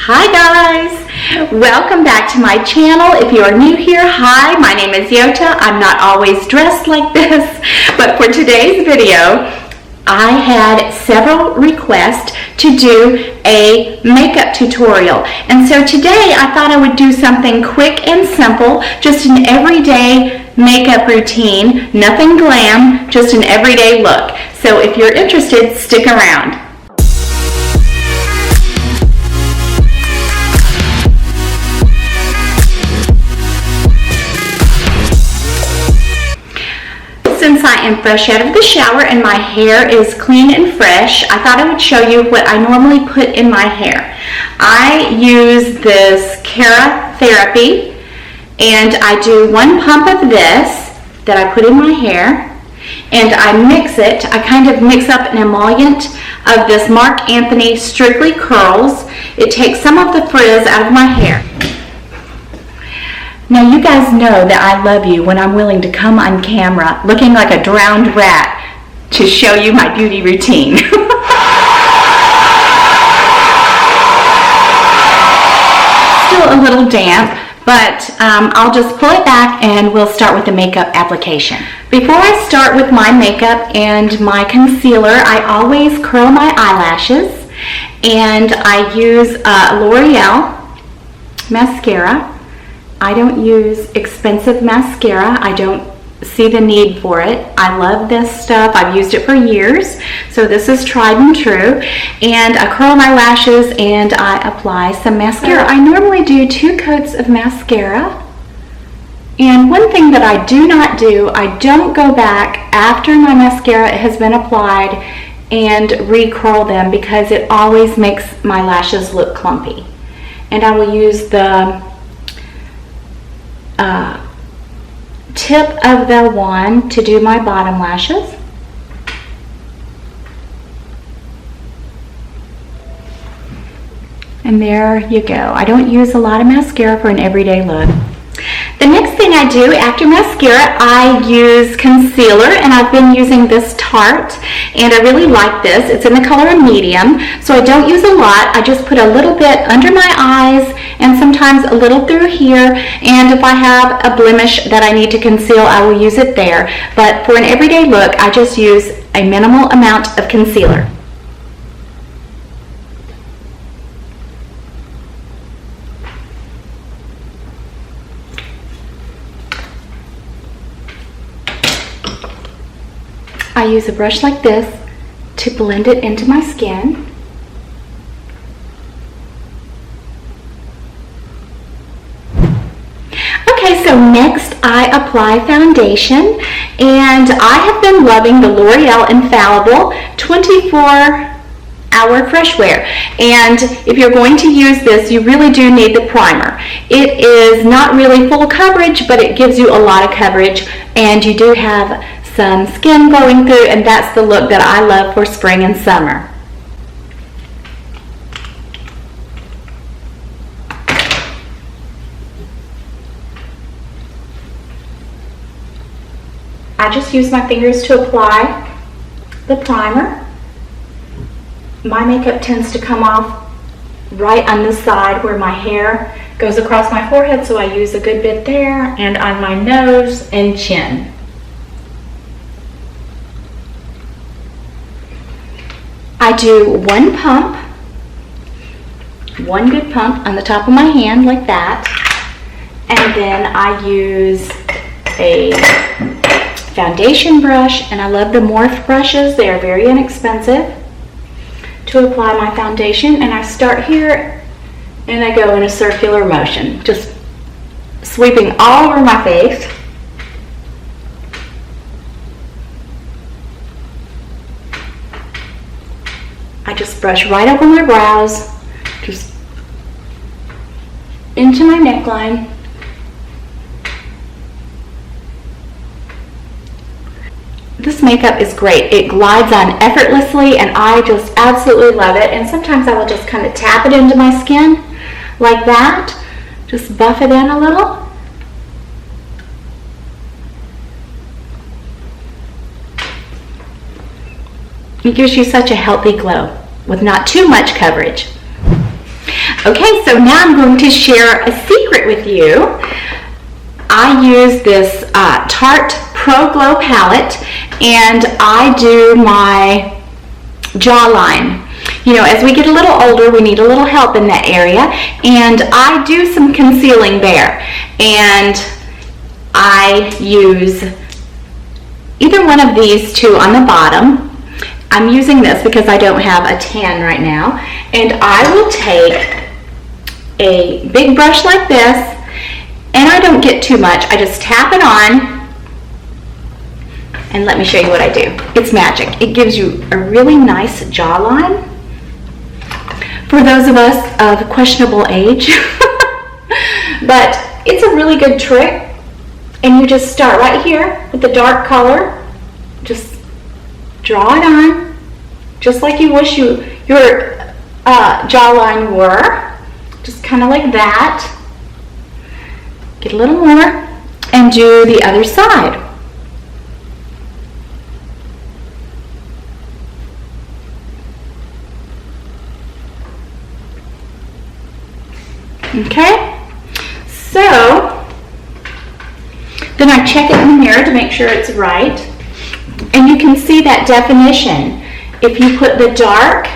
Hi guys, welcome back to my channel. If you are new here, hi, my name is Yota. I'm not always dressed like this, but for today's video, I had several requests to do a makeup tutorial. And so today I thought I would do something quick and simple, just an everyday makeup routine, nothing glam, just an everyday look. So if you're interested, stick around. Since I am fresh out of the shower and my hair is clean and fresh, I thought I would show you what I normally put in my hair. I use this Cara Therapy, and I do one pump of this that I put in my hair, and I mix it. I kind of mix up an emollient of this Marc Anthony Strictly Curls. It takes some of the frizz out of my hair. Now you guys know that I love you when I'm willing to come on camera looking like a drowned rat to show you my beauty routine. Still a little damp, but I'll just pull it back and we'll start with the makeup application. Before I start with my makeup and my concealer, I always curl my eyelashes, and I use L'Oreal mascara. I don't use expensive mascara. I don't see the need for it. I love this stuff. I've used it for years, so this is tried and true. And I curl my lashes and I apply some mascara. I normally do 2 coats of mascara. And one thing that I do not do, I don't go back after my mascara has been applied and re-curl them, because it always makes my lashes look clumpy. And I will use the tip of the wand to do my bottom lashes. And there you go. I don't use a lot of mascara for an everyday look. The next thing I do after mascara, I use concealer, and I've been using this Tarte, and I really like this. It's in the color medium, so I don't use a lot. I just put a little bit under my eyes and sometimes a little through here, and if I have a blemish that I need to conceal, I will use it there. But for an everyday look, I just use a minimal amount of concealer. I use a brush like this to blend it into my skin. Okay, so next I apply foundation, and I have been loving the L'Oreal Infallible 24-hour fresh wear. And if you're going to use this, you really do need the primer. It is not really full coverage, but it gives you a lot of coverage, and you do have some skin glowing through, and that's the look that I love for spring and summer. I just use my fingers to apply the primer. My makeup tends to come off right on this side where my hair goes across my forehead, so I use a good bit there and on my nose and chin. I do one pump, one good pump on the top of my hand like that, and then I use a foundation brush, and I love the Morphe brushes. They are very inexpensive, to apply my foundation. And I start here and I go in a circular motion, just sweeping all over my face. I just brush right over my brows, just into my neckline. This makeup is great. It glides on effortlessly, and I just absolutely love it. And sometimes I will just kind of tap it into my skin like that, just buff it in a little. It gives you such a healthy glow with not too much coverage. Okay, so now I'm going to share a secret with you. I use this Tarte Pro Glow palette, and I do my jawline. You know, as we get a little older, we need a little help in that area, and I do some concealing there. And I use either one of these two on the bottom. I'm using this because I don't have a tan right now. And I will take a big brush like this, and I don't get too much. I just tap it on, and let me show you what I do. It's magic. It gives you a really nice jawline for those of us of questionable age. But it's a really good trick. And you just start right here with the dark color. Just draw it on, just like you wish your jawline were. Just kind of like that. Get a little more, and do the other side. Okay, so then I check it in the mirror to make sure it's right. And you can see that definition. If you put the dark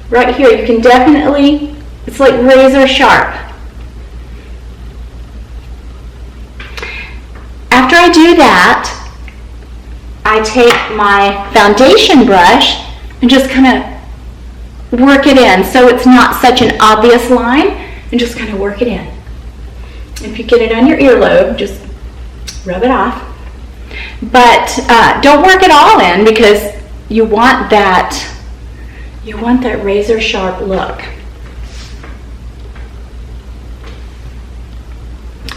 right here, you can definitely, it's like razor sharp. After I do that, I take my foundation brush and just kind of work it in so it's not such an obvious line, and just kind of work it in. If you get it on your earlobe, just rub it off. But don't work it all in, because you want that razor sharp look.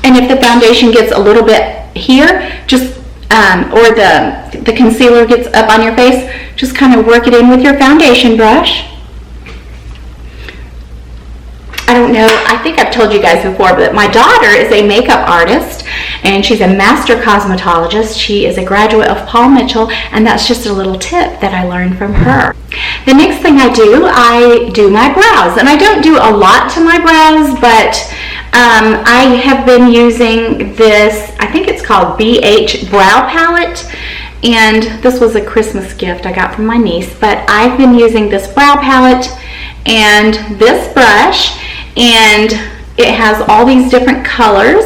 And if the foundation gets a little bit here, just or the concealer gets up on your face, just kind of work it in with your foundation brush. I don't know, I think I've told you guys before, but my daughter is a makeup artist, and she's a master cosmetologist. She is a graduate of Paul Mitchell, and that's just a little tip that I learned from her. The next thing I do my brows. And I don't do a lot to my brows, but I have been using this, I think it's called BH Brow Palette, and this was a Christmas gift I got from my niece, but I've been using this brow palette and this brush, and it has all these different colors,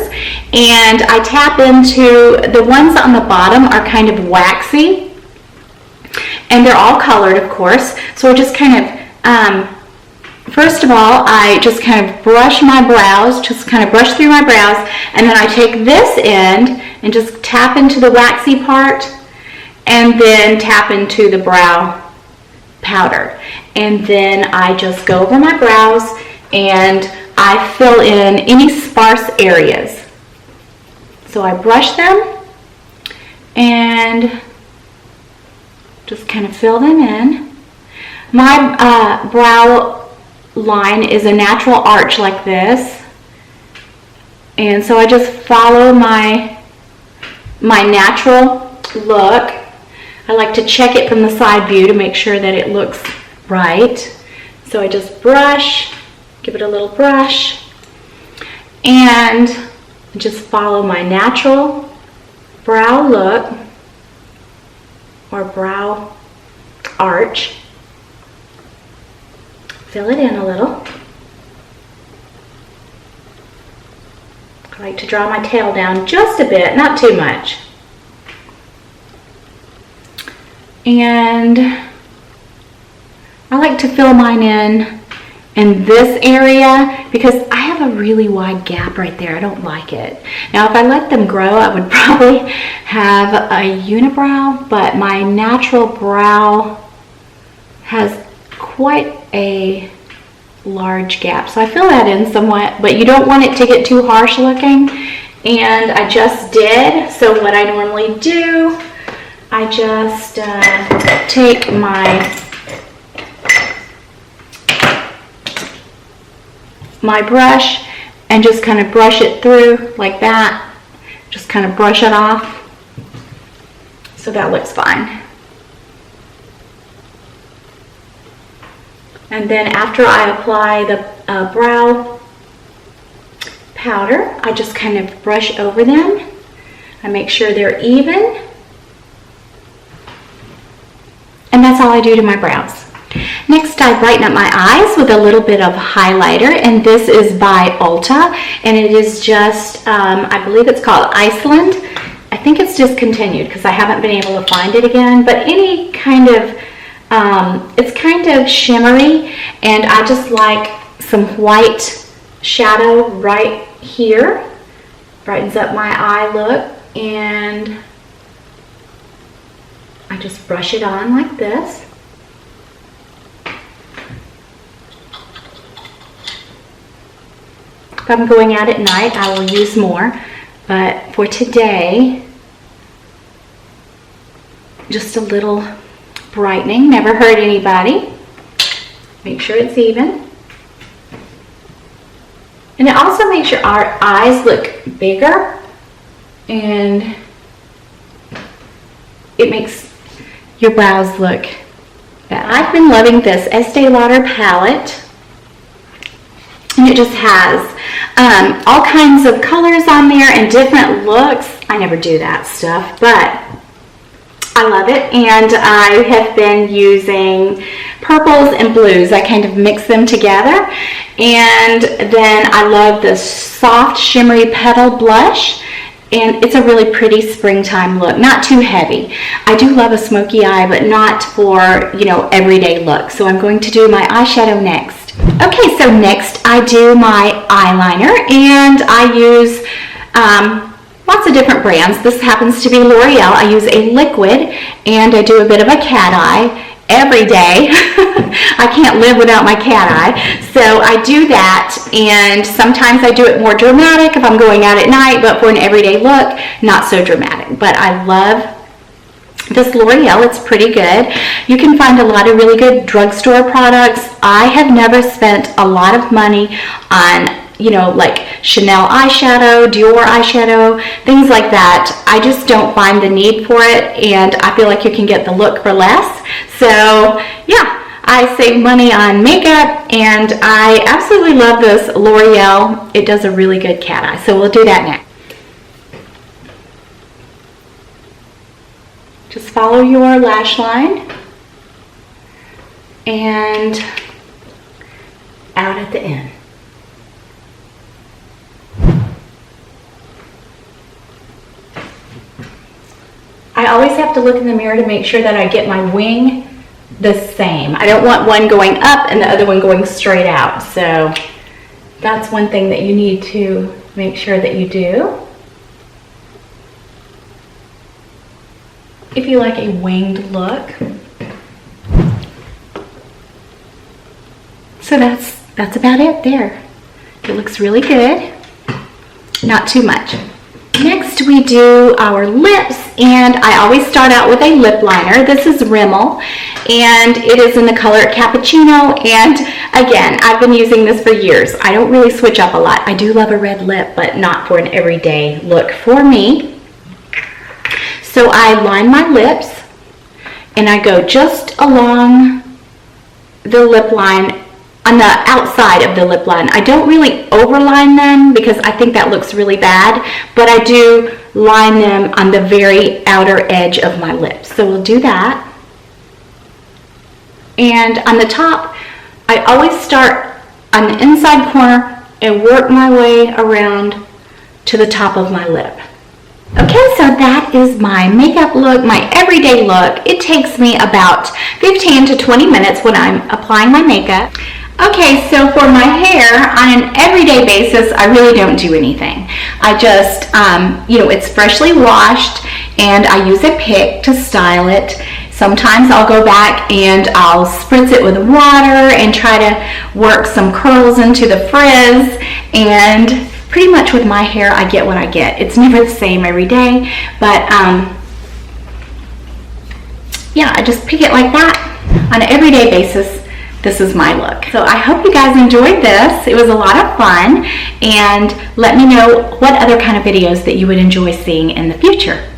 and I tap into the ones on the bottom are kind of waxy, and they're all colored, of course. So I just kind of first of all, I just kind of brush my brows, just kind of brush through my brows, and then I take this end and just tap into the waxy part, and then tap into the brow powder, and then I just go over my brows and I fill in any sparse areas. So I brush them and just kind of fill them in. My brow line is a natural arch like this, and so I just follow my natural look. I like to check it from the side view to make sure that it looks right. So I just brush, give it a little brush, and just follow my natural brow look or brow arch. Fill it in a little. I like to draw my tail down just a bit, not too much. And I like to fill mine in this area because I have a really wide gap right there. I don't like it. Now, if I let them grow, I would probably have a unibrow, but my natural brow has quite a large gap. So I fill that in somewhat, but you don't want it to get too harsh looking. And I just did. So what I normally do, I just take my brush and just kind of brush it through like that. Just kind of brush it off. So that looks fine. And then after I apply brow powder. I just kind of brush over them. I make sure they're even. And that's all I do to my brows. Next, I brighten up my eyes with a little bit of highlighter, and this is by Ulta, and it is just, I believe it's called Iceland. I think it's discontinued because I haven't been able to find it again, but any kind of, it's kind of shimmery, and I just like some white shadow right here. Brightens up my eye look, and I just brush it on like this. If I'm going out at night, I will use more, but for today, just a little brightening, never hurt anybody. Make sure it's even. And it also makes your eyes look bigger, and it makes your brows look better. I've been loving this Estee Lauder palette, and it just has all kinds of colors on there and different looks. I never do that stuff, but I love it, and I have been using purples and blues. I kind of mix them together, and then I love the soft shimmery petal blush, and it's a really pretty springtime look, not too heavy. I do love a smoky eye, but not for, you know, everyday look. So I'm going to do my eyeshadow next. Okay, so next I do my eyeliner, and I use lots of different brands. This happens to be L'Oreal. I use a liquid, and I do a bit of a cat eye every day. I can't live without my cat eye. So I do that, and sometimes I do it more dramatic if I'm going out at night, but for an everyday look, not so dramatic. But I love this L'Oreal. It's pretty good. You can find a lot of really good drugstore products. I have never spent a lot of money on, you know, like Chanel eyeshadow, Dior eyeshadow, things like that. I just don't find the need for it, and I feel like you can get the look for less. So yeah, I save money on makeup, and I absolutely love this L'Oreal. It does a really good cat eye, so we'll do that next. Just follow your lash line and out at the end. I always have to look in the mirror to make sure that I get my wing the same. I don't want one going up and the other one going straight out. So that's one thing that you need to make sure that you do. If you like a winged look. So that's about it there. It looks really good. Not too much. Next we do our lips, and I always start out with a lip liner. This is Rimmel, and it is in the color Cappuccino, and again, I've been using this for years. I don't really switch up a lot. I do love a red lip, but not for an everyday look for me. So I line my lips, and I go just along the lip line, on the outside of the lip line. I don't really overline them because I think that looks really bad, but I do line them on the very outer edge of my lips. So we'll do that. And on the top, I always start on the inside corner and work my way around to the top of my lip. Okay, so that is my makeup look, my everyday look. It takes me about 15 to 20 minutes when I'm applying my makeup. Okay, so for my hair, on an everyday basis, I really don't do anything. I just, you know, it's freshly washed, and I use a pick to style it. Sometimes I'll go back and I'll spritz it with water and try to work some curls into the frizz, and pretty much with my hair, I get what I get. It's never the same every day, but yeah, I just pick it like that. On an everyday basis, this is my look. So I hope you guys enjoyed this. It was a lot of fun, and let me know what other kind of videos that you would enjoy seeing in the future.